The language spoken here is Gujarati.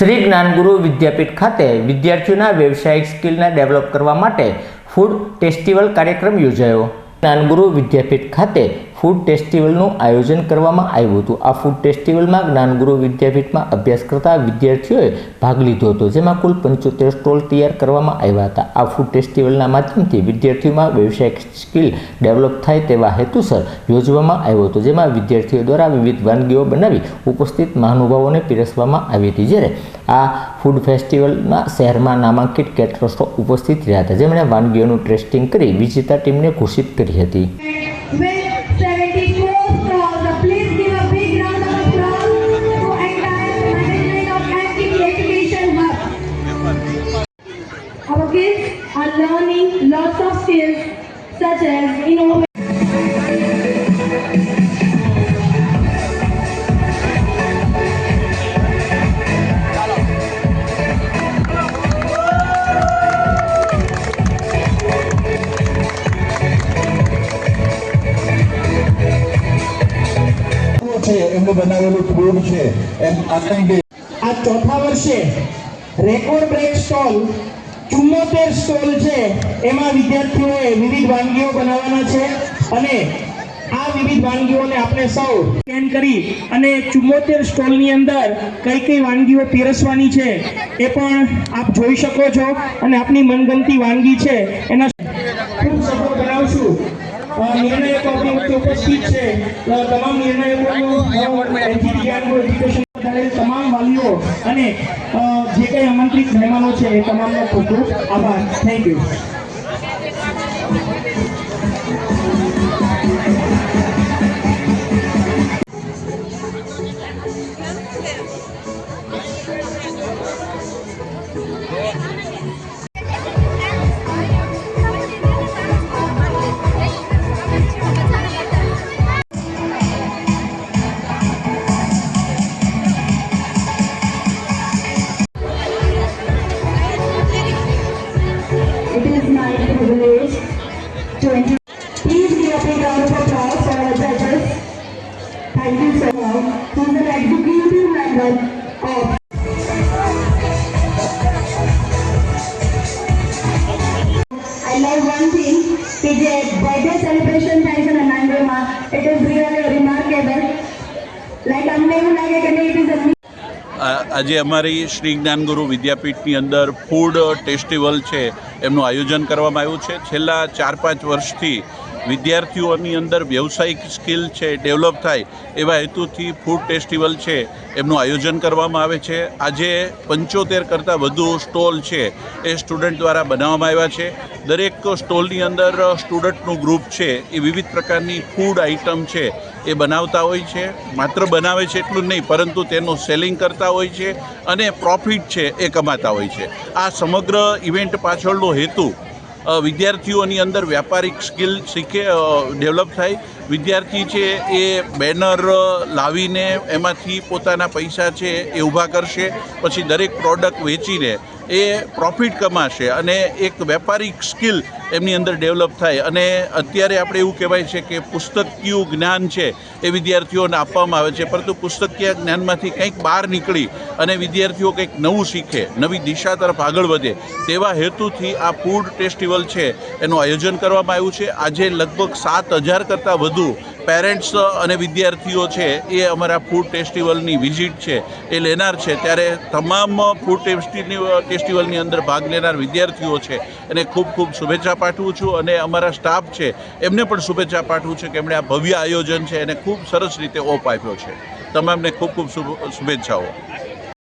શ્રી જ્ઞાનગુરુ વિદ્યાપીઠ ખાતે વિદ્યાર્થીઓના વ્યવસાયિક સ્કિલને ડેવલપ કરવા માટે ફૂડ ફેસ્ટિવલ કાર્યક્રમ યોજાયો। જ્ઞાનગુરુ વિદ્યાપીઠ ખાતે ફૂડ ફેસ્ટિવલનું આયોજન કરવામાં આવ્યું હતું। આ ફૂડ ફેસ્ટિવલમાં જ્ઞાનગુરુ વિદ્યાપીઠમાં અભ્યાસ કરતા વિદ્યાર્થીઓએ ભાગ લીધો હતો, જેમાં કુલ 75 સ્ટોલ તૈયાર કરવામાં આવ્યા હતા। આ ફૂડ ફેસ્ટિવલના માધ્યમથી વિદ્યાર્થીઓમાં વ્યવસાયિક સ્કિલ ડેવલપ થાય તેવા હેતુસર યોજવામાં આવ્યો હતો, જેમાં વિદ્યાર્થીઓ દ્વારા વિવિધ વાનગીઓ બનાવી ઉપસ્થિત મહાનુભાવોને પીરસવામાં આવી હતી। જ્યારે આ ફૂડ ફેસ્ટિવલમાં શહેરમાં નામાંકિત કેટરર્સો ઉપસ્થિત રહ્યા હતા, જેમણે વાનગીઓનું ટેસ્ટિંગ કરી વિજેતા ટીમને ઘોષિત કરી હતી। Our kids are learning lots of skills such as innovation. એમનું બનાવેલું ફૂડ છે એમ આ ચોથા વર્ષે રેકોર્ડ બ્રેક સ્ટોલ 74 સ્ટોલ છે, એમાં વિદ્યાર્થીઓએ વિવિધ વાનગીઓ બનાવવાના છે અને આ વિવિધ વાનગીઓને આપણે સૌ સ્કેન કરી અને 74 સ્ટોલની અંદર કઈ વાનગીઓ પીરસવાની છે એ પણ આપ જોઈ શકો છો અને આપની મનગમતી વાનગી છે એના ખૂબ સફળ બનાવશું। નિર્ણયકો આપણી વચ્ચે ઉપસ્થિત છે, તમામ નિર્ણયકોનું એજ્યુકેશન તમામ વાલીઓ અને જે કંઈ આમંત્રિત મહેમાનો છે એ તમામનો ખૂબ ખૂબ આભાર। Thank you. It is my privilege to introduce. Please give a big round of applause for our judges. Thank you so much. Who is an executive member of. I love one thing. PJ birthday celebration થાય છે ને નાંદોદમાં. It is really remarkable. Like અમને એવું લાગે કે it is a. આજે અમારી શ્રી જ્ઞાનગુરુ વિદ્યાપીઠની અંદર ફૂડ ફેસ્ટિવલ છે એમનું આયોજન કરવામાં આવ્યું છે। છેલ્લા 4-5 વર્ષથી વિદ્યાર્થીઓની અંદર વ્યવસાયિક સ્કિલ છે ડેવલપ થાય એવા હેતુથી ફૂડ ફેસ્ટિવલ છે એમનું આયોજન કરવામાં આવે છે। આજે 75 કરતાં વધુ સ્ટોલ છે એ સ્ટુડન્ટ દ્વારા બનાવવામાં આવ્યા છે। દરેક સ્ટોલની અંદર સ્ટુડન્ટનું ગ્રુપ છે એ વિવિધ પ્રકારની ફૂડ આઇટમ છે એ બનાવતા હોય છે। માત્ર બનાવે છે એટલું જ નહીં, પરંતુ તેનું સેલિંગ કરતા હોય છે અને પ્રોફિટ છે એ કમાતા હોય છે। આ સમગ્ર ઇવેન્ટ પાછળનો હેતુ વિદ્યાર્થીઓની અંદર વ્યાપારિક સ્કિલ શીખે, ડેવલપ થાય। વિદ્યાર્થી છે એ બેનર લાવીને એમાંથી પોતાના પૈસા છે એ ઊભા કરશે, પછી દરેક પ્રોડક્ટ વેચીને એ પ્રોફિટ કમાશે અને એક વ્યાપારિક સ્કિલ એમની અંદર ડેવલપ થાય। અને અત્યારે આપણે એવું કહેવાય છે કે પુસ્તકીય જ્ઞાન છે એ વિદ્યાર્થીઓને આપવામાં આવે છે, પરંતુ પુસ્તકીય જ્ઞાનમાંથી કંઈક બહાર નીકળી અને વિદ્યાર્થીઓ કંઈક નવું શીખે, નવી દિશા તરફ આગળ વધે, તેવા હેતુથી આ ફૂડ ફેસ્ટિવલ છે એનું આયોજન કરવામાં આવ્યું છે। આજે લગભગ 7000 કરતાં વધુ પેરેન્ટ્સ અને વિદ્યાર્થીઓ છે એ અમારા ફૂડ ફેસ્ટિવલની વિઝિટ છે એ લેનાર છે। ત્યારે તમામ ફૂડ ફેસ્ટિવલની અંદર ભાગ લેનાર વિદ્યાર્થીઓ છે એને ખૂબ ખૂબ શુભેચ્છા પાઠવું છું અને અમારા સ્ટાફ છે એમને પણ શુભેચ્છા પાઠવું છું કે એમણે આ ભવ્ય આયોજન છે એને ખૂબ સરસ રીતે ઓપ આપ્યો છે। તમામને ખૂબ ખૂબ શુભેચ્છાઓ।